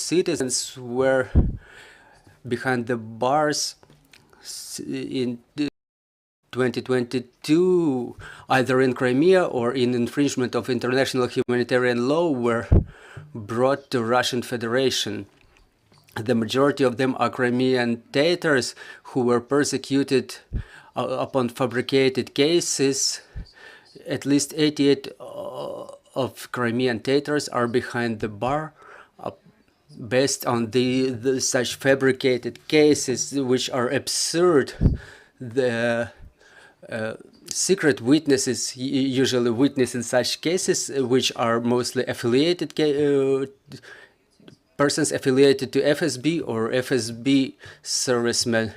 citizens were behind the bars in 2022, either in Crimea or in infringement of international humanitarian law, were brought to Russian Federation. The majority of them are Crimean Tatars who were persecuted upon fabricated cases. At least 88 of Crimean Tatars are behind the bar based on such fabricated cases, which are absurd. The secret witnesses usually witness in such cases, which are mostly affiliated persons affiliated to FSB or FSB servicemen.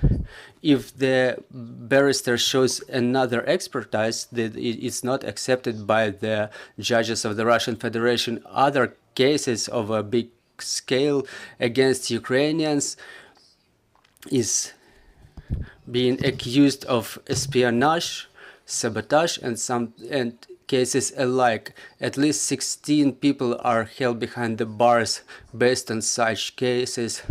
If the barrister shows another expertise, that it's not accepted by the judges of the Russian Federation. Other cases of a big scale against Ukrainians is being accused of espionage, sabotage, and cases alike. At least 16 people are held behind the bars based on such cases.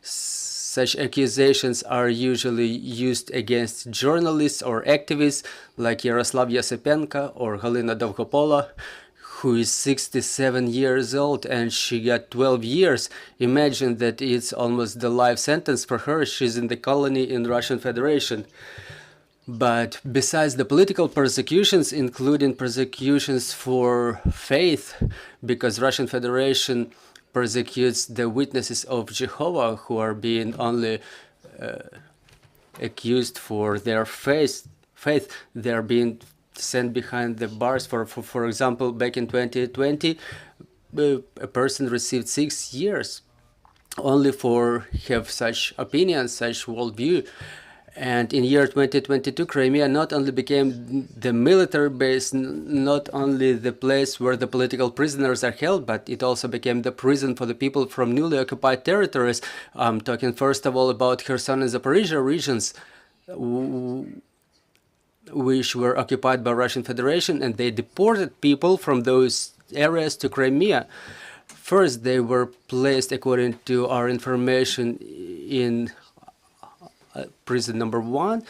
Such accusations are usually used against journalists or activists like Yaroslav Yasipenko or Galina Dovgopola, who is 67 years old and she got 12 years. Imagine that it's almost the life sentence for her. She's in the colony in Russian Federation. But besides the political persecutions, including persecutions for faith, because Russian Federation persecutes the witnesses of Jehovah who are being only accused for their faith. They're being sent behind the bars. For example, back in 2020, a person received 6 years only for have such opinions, such worldview. And in year 2022, Crimea not only became the military base, not only the place where the political prisoners are held, but it also became the prison for the people from newly occupied territories. I'm talking first of all about Kherson and Zaporizhia regions, which were occupied by Russian Federation, and they deported people from those areas to Crimea. First, they were placed, according to our information, in prison number 1.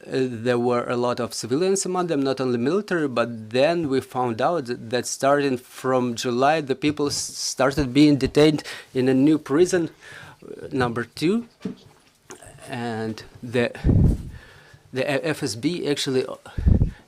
There were a lot of civilians among them, not only military, but then we found out that starting from July, the people started being detained in a new prison, number 2, and the FSB actually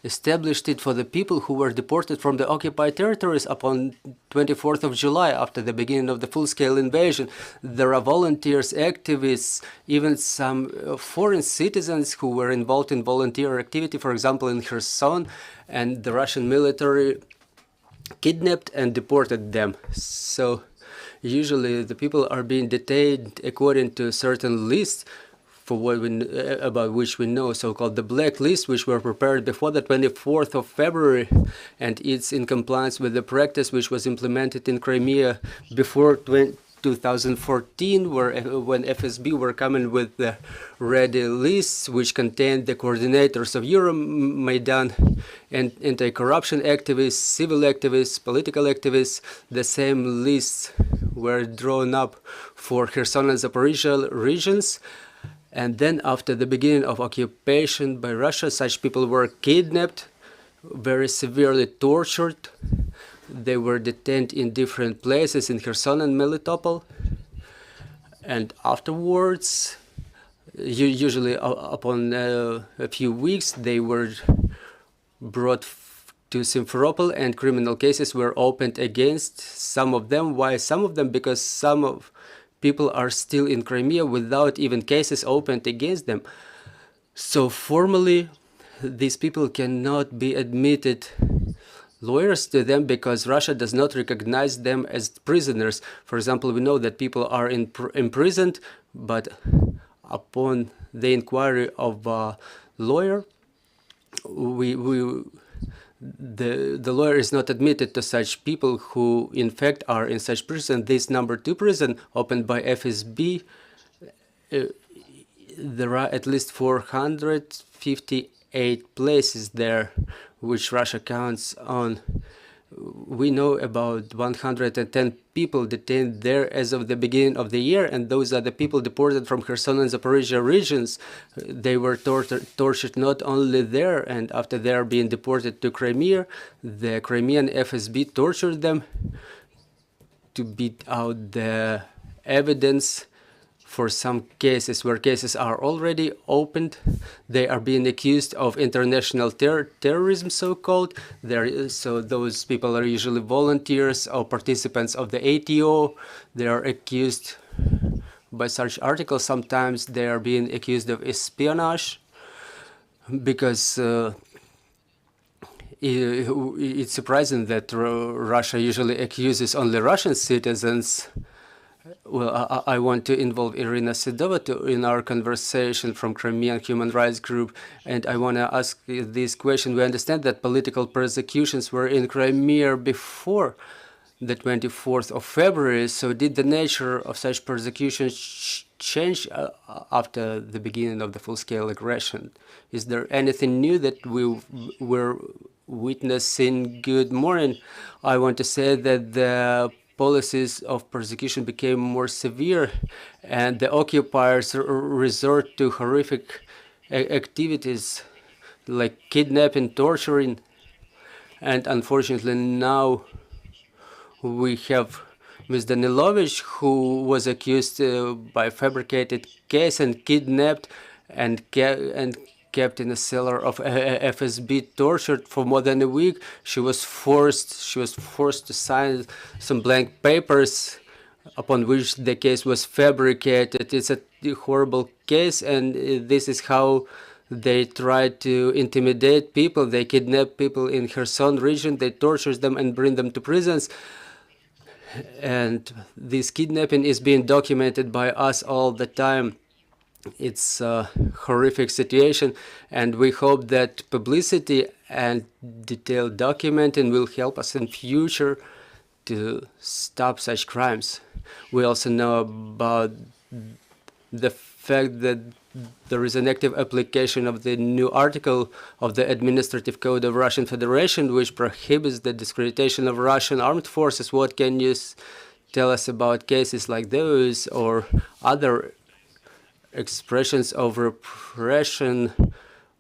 established it for the people who were deported from the occupied territories upon 24th of July, after the beginning of the full-scale invasion. There are volunteers, activists, even some foreign citizens who were involved in volunteer activity, for example, in Kherson, and the Russian military kidnapped and deported them. So usually the people are being detained according to certain lists for what about which we know, so-called the black list, which were prepared before the 24th of February, and it's in compliance with the practice which was implemented in Crimea before 2014, when FSB were coming with the ready lists, which contained the coordinators of Euromaidan and anti-corruption activists, civil activists, political activists. The same lists were drawn up for Kherson and Zaporizhia regions. And then after the beginning of occupation by Russia, such people were kidnapped, very severely tortured. They were detained in different places in Kherson and Melitopol. And afterwards, usually upon a few weeks, they were brought to Simferopol, and criminal cases were opened against some of them. Why some of them? Because some of people are still in Crimea without even cases opened against them. So formally, these people cannot be admitted lawyers to them because Russia does not recognize them as prisoners. For example, we know that people are imprisoned, but upon the inquiry of a lawyer, the lawyer is not admitted to such people who in fact are in such prison. This number 2 prison opened by FSB, there are at least 458 places there which Russia counts on We know about 110 people detained there as of the beginning of the year, and those are the people deported from Kherson and Zaporizhia regions. They were tortured not only there, and after they are being deported to Crimea, the Crimean FSB tortured them to beat out the evidence. For some cases where cases are already opened, they are being accused of international terrorism, so-called. So those people are usually volunteers or participants of the ATO. They are accused by such articles. Sometimes they are being accused of espionage, because it's surprising that Russia usually accuses only Russian citizens. Well, I want to involve Iryna Sedova in our conversation from Crimean Human Rights Group, and I want to ask this question. We understand that political persecutions were in Crimea before the 24th of February, so did the nature of such persecutions change after the beginning of the full-scale aggression? Is there anything new that we were witnessing? Good morning. I want to say that the policies of persecution became more severe, and the occupiers resort to horrific activities like kidnapping, torturing, and unfortunately now we have Ms. Danilovich, who was accused by fabricated case and kidnapped and kept in a cellar of FSB, tortured for more than a week. She was forced to sign some blank papers upon which the case was fabricated. It's a horrible case, and this is how they try to intimidate people. They kidnap people in Kherson region, they torture them and bring them to prisons. And this kidnapping is being documented by us all the time. It's a horrific situation, and we hope that publicity and detailed documenting will help us in future to stop such crimes. We also know about the fact that there is an active application of the new article of the Administrative Code of Russian Federation, which prohibits the discreditation of Russian armed forces. What can you tell us about cases like those or other expressions of repression,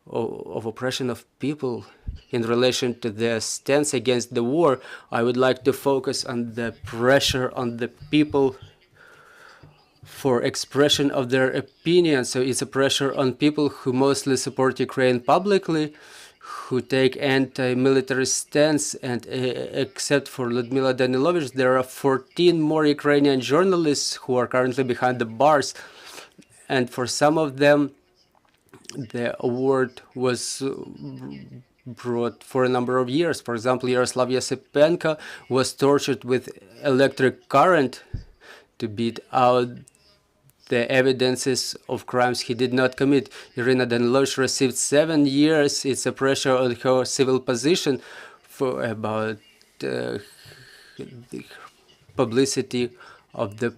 of oppression of people in relation to their stance against the war? I would like to focus on the pressure on the people for expression of their opinion. So it's a pressure on people who mostly support Ukraine publicly, who take anti-military stance, and except for Lyudmila Danilovich, there are 14 more Ukrainian journalists who are currently behind the bars. And for some of them, the award was brought for a number of years. For example, Yaroslav Yasipenko was tortured with electric current to beat out the evidences of crimes he did not commit. Iryna Danilovich received 7 years. It's a pressure on her civil position for about the publicity of the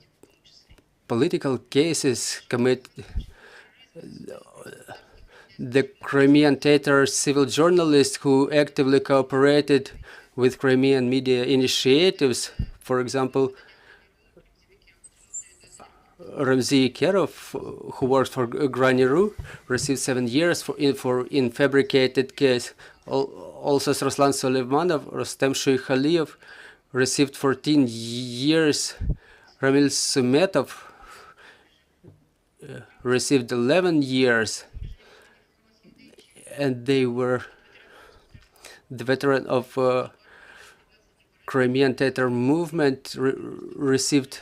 political cases committed. The Crimean Tatar civil journalists who actively cooperated with Crimean media initiatives, for example, Ramzi Kerov, who worked for Graniru, received 7 years in fabricated case. Also, Ruslan Soleimanov, Rostem Shuikhaliev received 14 years. Ramil Sumetov received 11 years, and they were the veteran of Crimean Tatar movement, received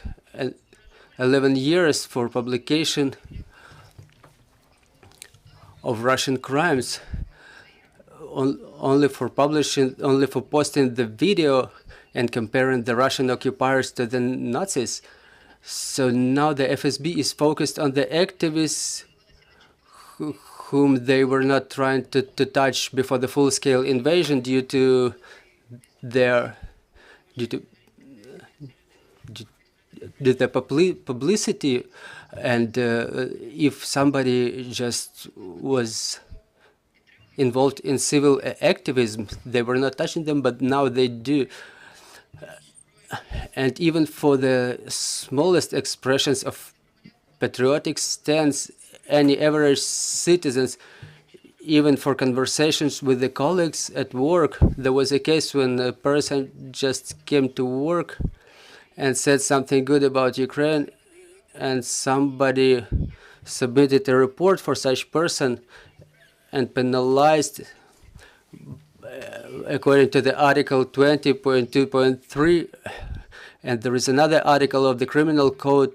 11 years for publication of Russian crimes, only for posting the video and comparing the Russian occupiers to the Nazis. So now the FSB is focused on the activists whom they were not trying to touch before the full-scale invasion due to the publicity. And if somebody just was involved in civil activism. They were not touching them, but now they do. And even for the smallest expressions of patriotic stance, any average citizens, even for conversations with the colleagues at work, there was a case when a person just came to work and said something good about Ukraine, and somebody submitted a report for such person and penalized according to the article 20.2.3, and there is another article of the criminal code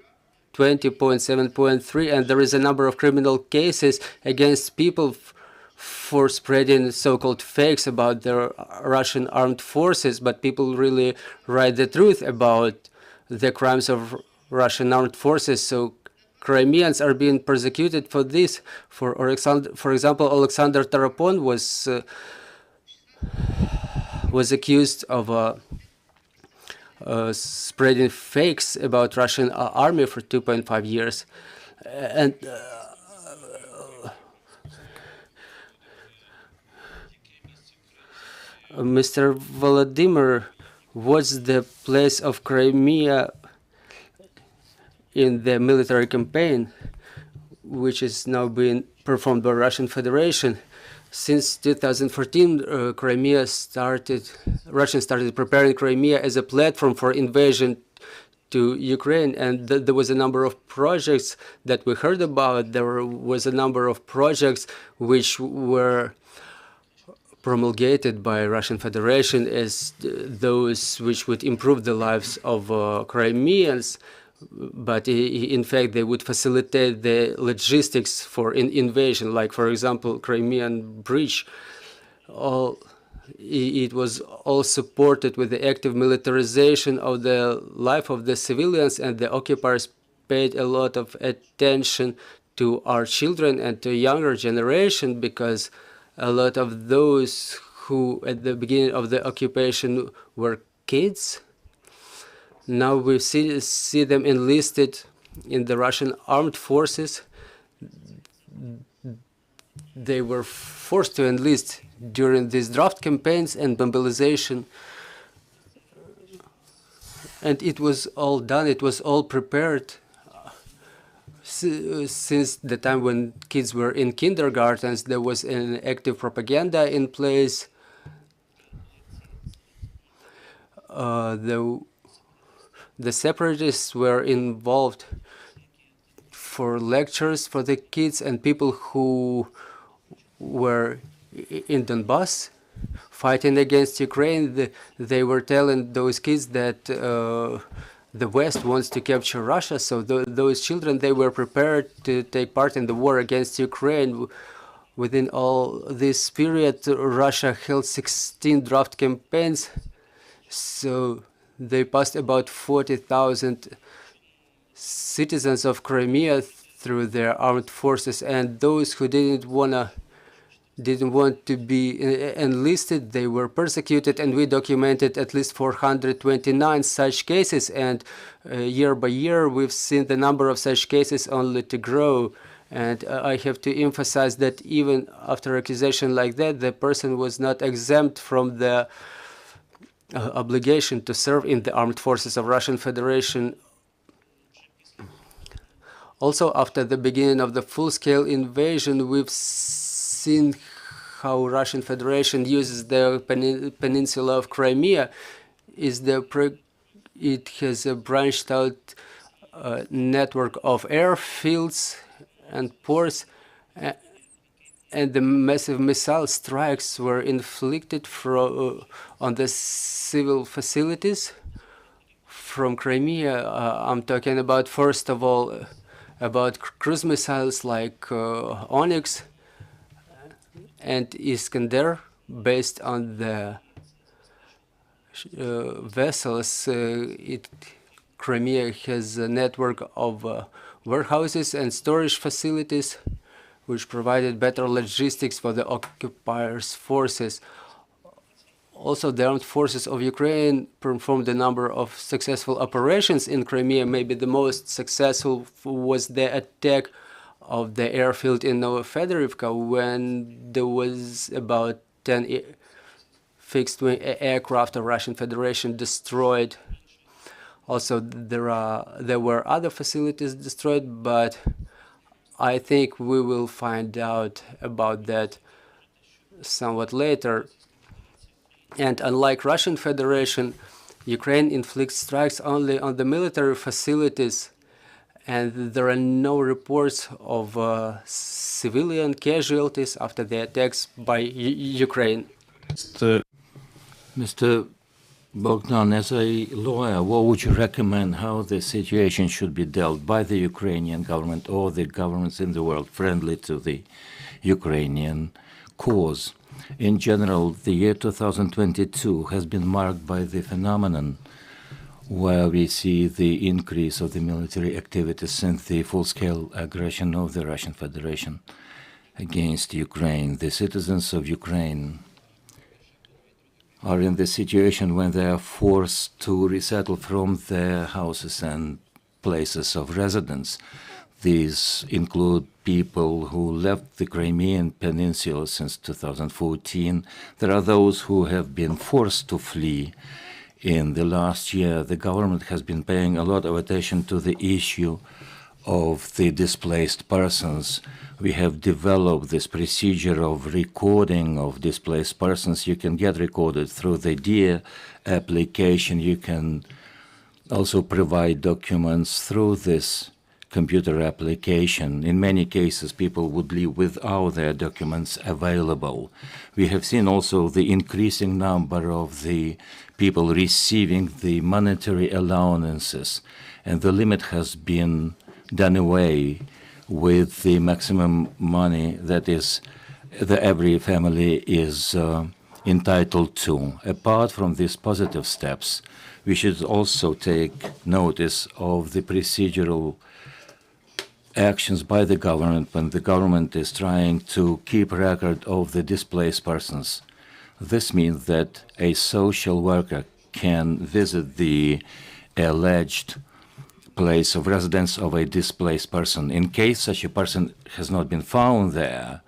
20.7.3, and there is a number of criminal cases against people for spreading so-called fakes about the Russian armed forces, but people really write the truth about the crimes of Russian armed forces. So Crimeans are being persecuted for this. For example, Alexander Tarapon was accused of spreading fakes about Russian army for 2.5 years. And Mr. Volodymyr, what's the place of Crimea in the military campaign, which is now being performed by Russian Federation? Since 2014, Russians started preparing Crimea as a platform for invasion to Ukraine, and there was a number of projects that we heard about. There was a number of projects which were promulgated by Russian Federation as those which would improve the lives of Crimeans, but in fact they would facilitate the logistics for invasion, like for example Crimean Bridge. It was all supported with the active militarization of the life of the civilians, and the occupiers paid a lot of attention to our children and to younger generation, because a lot of those who at the beginning of the occupation were kids, now we see them enlisted in the Russian armed forces. They were forced to enlist during these draft campaigns and mobilization. And it was all done, it was all prepared since the time when kids were in kindergartens. There was an active propaganda in place. The separatists were involved for lectures for the kids, and people who were in Donbass fighting against Ukraine, they were telling those kids that the West wants to capture Russia. So those children, they were prepared to take part in the war against Ukraine. Within all this period, Russia held 16 draft campaigns. So they passed about 40,000 citizens of Crimea through their armed forces, and those who didn't want to be enlisted, they were persecuted, and we documented at least 429 such cases, and year by year we've seen the number of such cases only to grow. And I have to emphasize that even after accusation like that, the person was not exempt from the obligation to serve in the armed forces of Russian Federation. Also, after the beginning of the full-scale invasion, we've seen how Russian Federation uses the peninsula of Crimea. It has a branched out network of airfields and ports, and the massive missile strikes were inflicted on the civil facilities from Crimea. I'm talking about, first of all, about cruise missiles like Onyx and Iskander, based on the vessels. Crimea has a network of warehouses and storage facilities, which provided better logistics for the occupiers' forces. Also, the armed forces of Ukraine performed a number of successful operations in Crimea. Maybe the most successful was the attack of the airfield in Novofedorivka, when there was about 10 fixed-wing aircraft of Russian Federation destroyed. Also, there were other facilities destroyed, but I think we will find out about that somewhat later. And unlike Russian Federation, Ukraine inflicts strikes only on the military facilities, and there are no reports of civilian casualties after the attacks by Ukraine. Mr. Bogdan, as a lawyer, what would you recommend how the situation should be dealt by the Ukrainian government or the governments in the world friendly to the Ukrainian cause? In general, the year 2022 has been marked by the phenomenon where we see the increase of the military activities since the full-scale aggression of the Russian Federation against Ukraine. The citizens of Ukraine are in the situation when they are forced to resettle from their houses and places of residence. These include people who left the Crimean Peninsula since 2014. There are those who have been forced to flee. In the last year, the government has been paying a lot of attention to the issue of the displaced persons. We have developed this procedure of recording of displaced persons. You can get recorded through the DIA application. You can also provide documents through this computer application. In many cases, people would leave without their documents available. We have seen also the increasing number of the people receiving the monetary allowances, and the limit has been done away with the maximum money that every family is entitled to. Apart from these positive steps, we should also take notice of the procedural actions by the government when the government is trying to keep record of the displaced persons. This means that a social worker can visit the alleged place of residence of a displaced person. In case such a person has not been found there,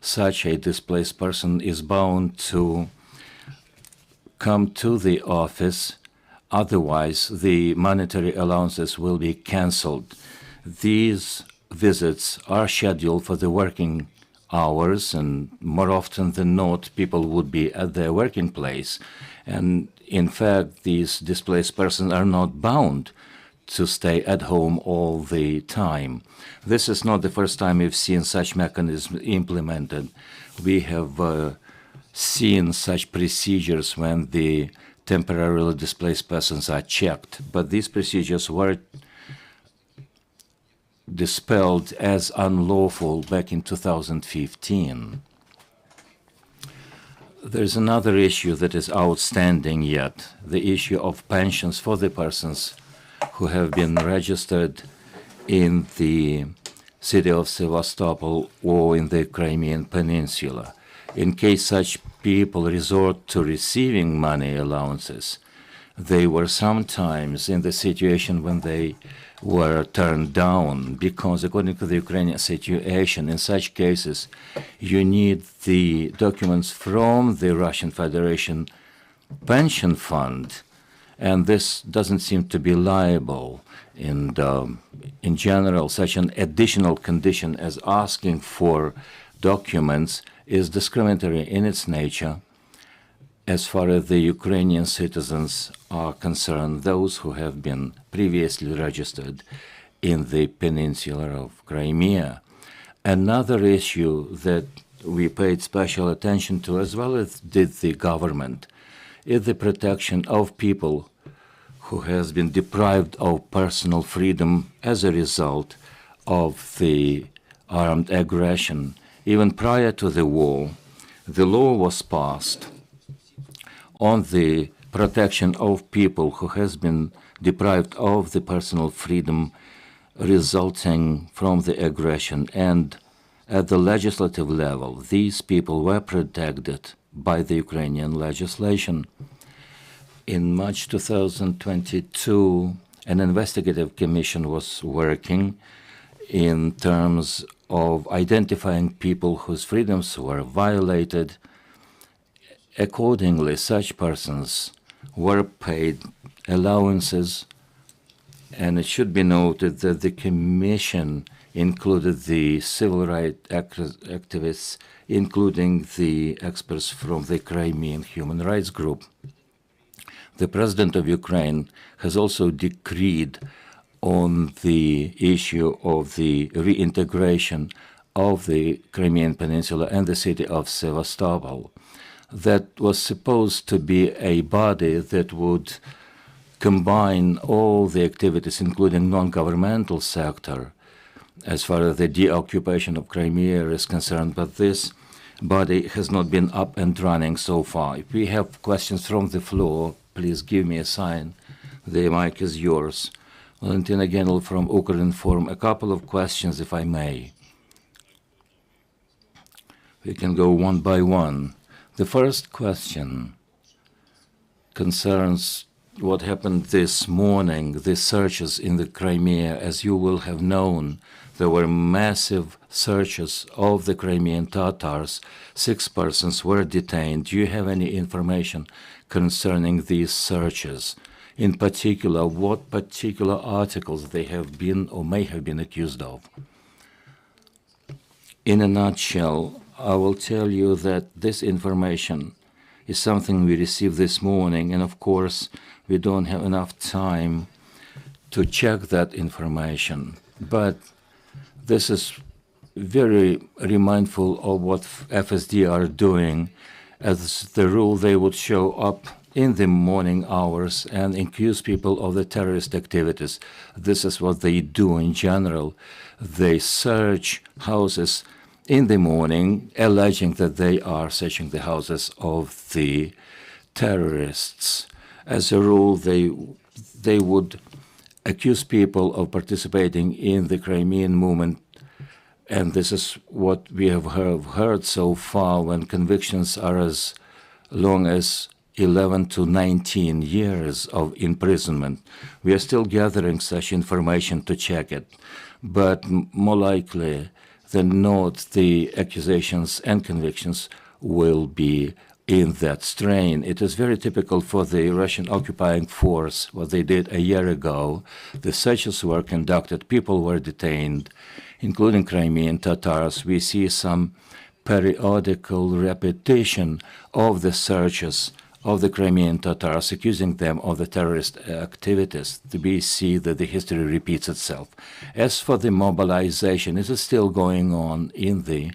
such a displaced person is bound to come to the office, otherwise the monetary allowances will be cancelled. These visits are scheduled for the working hours, and more often than not, people would be at their working place. And in fact, these displaced persons are not bound to stay at home all the time. This is not the first time we've seen such mechanism implemented. We have seen such procedures when the temporarily displaced persons are checked, but these procedures were dispelled as unlawful back in 2015. There's another issue that is outstanding yet, the issue of pensions for the persons who have been registered in the city of Sevastopol or in the Crimean Peninsula. In case such people resort to receiving money allowances, they were sometimes in the situation when they were turned down, because according to the Ukrainian situation, in such cases, you need the documents from the Russian Federation pension fund, and this doesn't seem to be liable. And in general, such an additional condition as asking for documents is discriminatory in its nature as far as the Ukrainian citizens are concerned, those who have been previously registered in the peninsula of Crimea. Another issue that we paid special attention to, as well as did the government, is the protection of people who has been deprived of personal freedom as a result of the armed aggression. Even prior to the war, the law was passed on the protection of people who has been deprived of the personal freedom resulting from the aggression. And at the legislative level, these people were protected by the Ukrainian legislation. In March 2022, an investigative commission was working in terms of identifying people whose freedoms were violated. Accordingly, such persons were paid allowances, and it should be noted that the Commission included the civil rights activists, including the experts from the Crimean Human Rights Group. The President of Ukraine has also decreed on the issue of the reintegration of the Crimean Peninsula and the city of Sevastopol. That was supposed to be a body that would combine all the activities, including non-governmental sector, as far as the deoccupation of Crimea is concerned, but this body has not been up and running so far. If we have questions from the floor, please give me a sign. The mic is yours. Valentina Genel from Ukrinform. A couple of questions, if I may. We can go one by one. The first question concerns what happened this morning, the searches in the Crimea. As you will have known, there were massive searches of the Crimean Tatars. 6 persons were detained. Do you have any information concerning these searches? In particular, what particular articles they have been or may have been accused of? In a nutshell, I will tell you that this information is something we received this morning, and of course, we don't have enough time to check that information. But this is very remindful of what FSD are doing. As the rule, they would show up in the morning hours and accuse people of the terrorist activities. This is what they do in general. They search houses in the morning, alleging that they are searching the houses of the terrorists. As a rule, they would accuse people of participating in the Crimean movement, and this is what we have heard so far, when convictions are as long as 11 to 19 years of imprisonment. We are still gathering such information to check it, but more likely than not, the accusations and convictions will be in that strain. It is very typical for the Russian occupying force, what they did a year ago. The searches were conducted, people were detained, including Crimean Tatars. We see some periodical repetition of the searches of the Crimean Tatars, accusing them of the terrorist activities. We see that the history repeats itself. As for the mobilization, it is still going on in the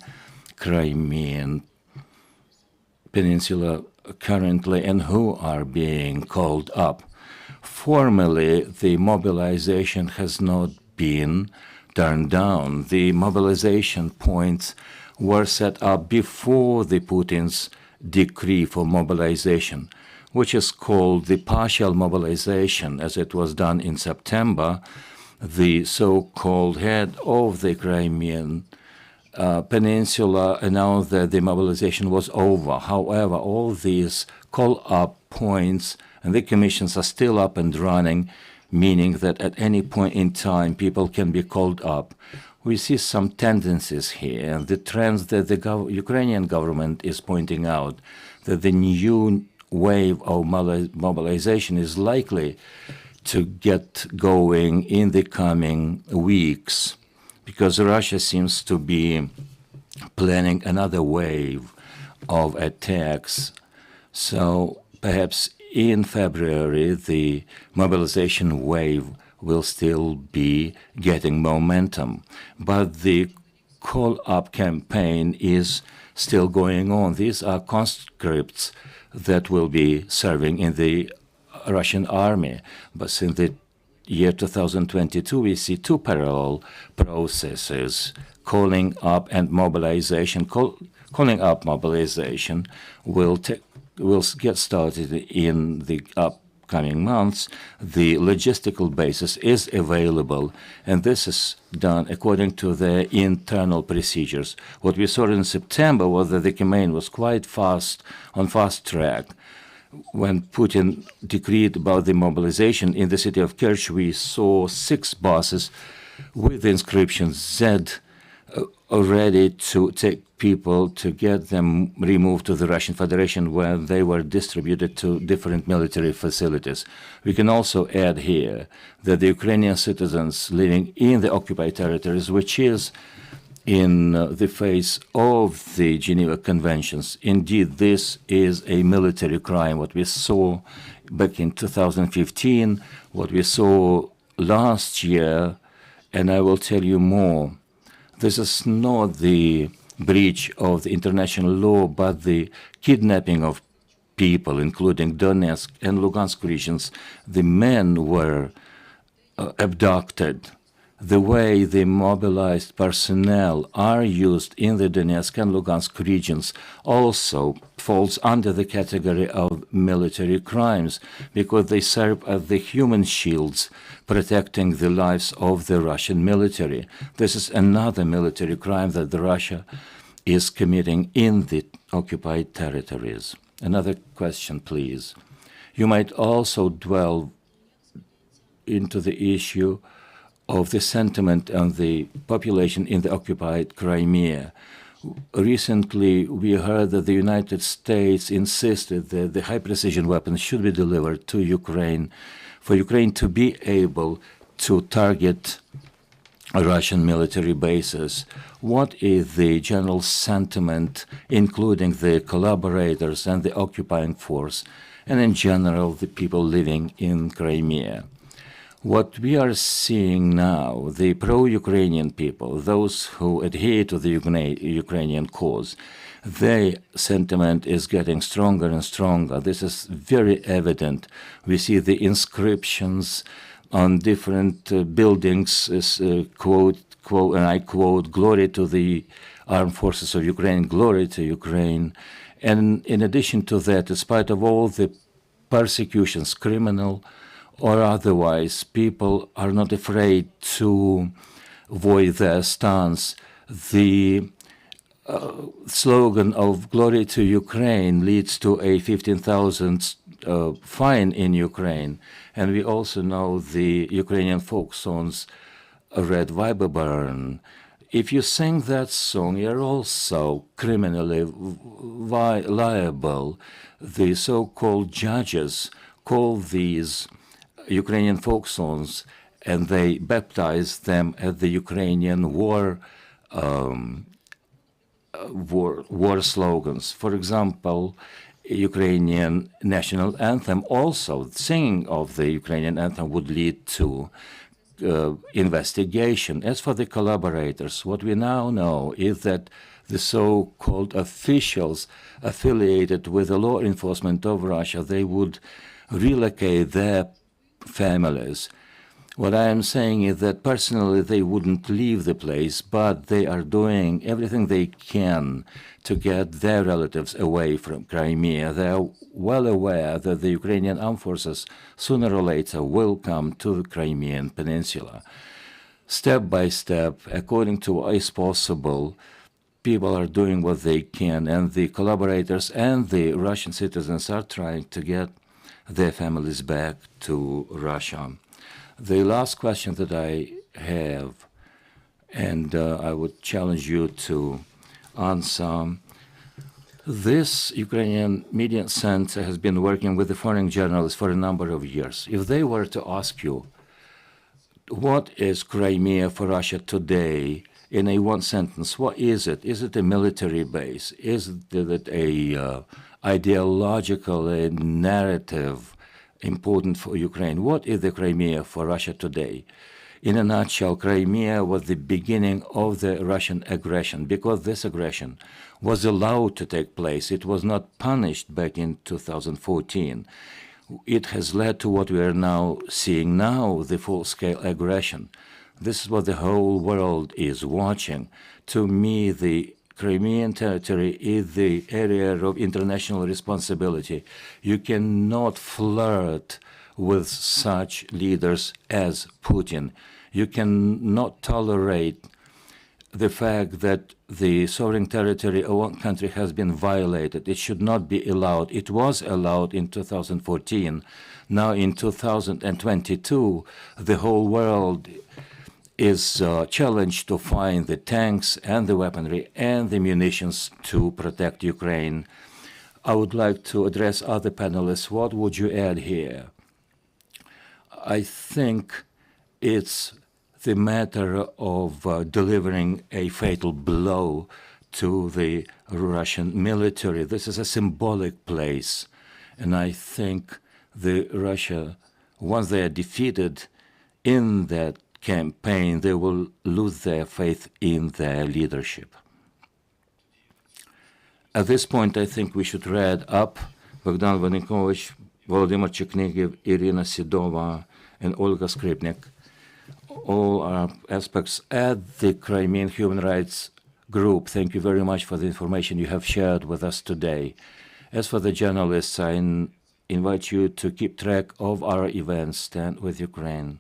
Crimean Peninsula currently, and who are being called up. Formally, the mobilization has not been turned down. The mobilization points were set up before the Putin's decree for mobilization, which is called the partial mobilization, as it was done in September. The so-called head of the Crimean Peninsula announced that the mobilization was over. However, all these call-up points and the commissions are still up and running, meaning that at any point in time people can be called up. We see some tendencies here, and the trends that the Ukrainian government is pointing out, that the new wave of mobilization is likely to get going in the coming weeks, because Russia seems to be planning another wave of attacks. So perhaps in February, the mobilization wave will still be getting momentum. But the call-up campaign is still going on. These are conscripts that will be serving in the Russian army. But since the year 2022, we see 2 parallel processes, calling up and mobilization. Calling up mobilization will get started in the upcoming months. The logistical basis is available, and this is done according to their internal procedures. What we saw in September was that the campaign was quite fast, on fast track. When Putin decreed about the mobilization in the city of Kerch, we saw 6 buses with the inscription Z ready to take people to get them removed to the Russian Federation where they were distributed to different military facilities. We can also add here that the Ukrainian citizens living in the occupied territories, which is in the face of the Geneva Conventions. Indeed, this is a military crime. What we saw back in 2015, what we saw last year, and I will tell you more. This is not the breach of the international law, but the kidnapping of people, including Donetsk and Lugansk regions. The men were abducted. The way the mobilized personnel are used in the Donetsk and Lugansk regions also falls under the category of military crimes because they serve as the human shields protecting the lives of the Russian military. This is another military crime that Russia is committing in the occupied territories. Another question, please. You might also dwell into the issue of the sentiment on the population in the occupied Crimea. Recently, we heard that the United States insisted that the high-precision weapons should be delivered to Ukraine for Ukraine to be able to target Russian military bases. What is the general sentiment, including the collaborators and the occupying force, and in general, the people living in Crimea? What we are seeing now, the pro-Ukrainian people, those who adhere to the Ukrainian cause, their sentiment is getting stronger and stronger. This is very evident. We see the inscriptions on different buildings, quote, and I quote, "Glory to the armed forces of Ukraine, glory to Ukraine." And in addition to that, in spite of all the persecutions, criminal or otherwise, people are not afraid to voice their stance. The slogan of "Glory to Ukraine" leads to a 15,000 fine in Ukraine. And we also know the Ukrainian folk songs, Red Viber Burn. If you sing that song, you're also criminally liable. The so-called judges call these Ukrainian folk songs, and they baptize them as the Ukrainian war slogans. For example, Ukrainian national anthem, also singing of the Ukrainian anthem would lead to investigation. As for the collaborators, what we now know is that the so-called officials affiliated with the law enforcement of Russia, they would relocate their families. What I am saying is that personally they wouldn't leave the place, but they are doing everything they can to get their relatives away from Crimea. They are well aware that the Ukrainian armed forces sooner or later will come to the Crimean Peninsula. Step by step, according to what is possible, people are doing what they can, and the collaborators and the Russian citizens are trying to get their families back to Russia. The last question that I have, and I would challenge you to answer, this Ukrainian Media Center has been working with the foreign journalists for a number of years. If they were to ask you, what is Crimea for Russia today, in a one sentence, what is it? Is it a military base? Is it a ideological narrative important for Ukraine? What is the Crimea for Russia today? In a nutshell, Crimea was the beginning of the Russian aggression. Because this aggression was allowed to take place, it was not punished back in 2014. It has led to what we are now seeing now, the full-scale aggression. This is what the whole world is watching. To me, the Crimean territory is the area of international responsibility. You cannot flirt with such leaders as Putin. You cannot tolerate the fact that the sovereign territory of one country has been violated. It should not be allowed. It was allowed in 2014. Now in 2022, the whole world is challenged to find the tanks and the weaponry and the munitions to protect Ukraine. I would like to address other panelists. What would you add here? I think it's the matter of delivering a fatal blow to the Russian military. This is a symbolic place, and I think Russia, once they are defeated in that campaign, they will lose their faith in their leadership. At this point, I think we should wrap up. Bohdan Melnykovych, Volodymyr Chekrygin, Iryna Sedova, and Olga Skrypnyk, all are aspects at the Crimean Human Rights Group. Thank you very much for the information you have shared with us today. As for the journalists, I invite you to keep track of our events. Stand with Ukraine.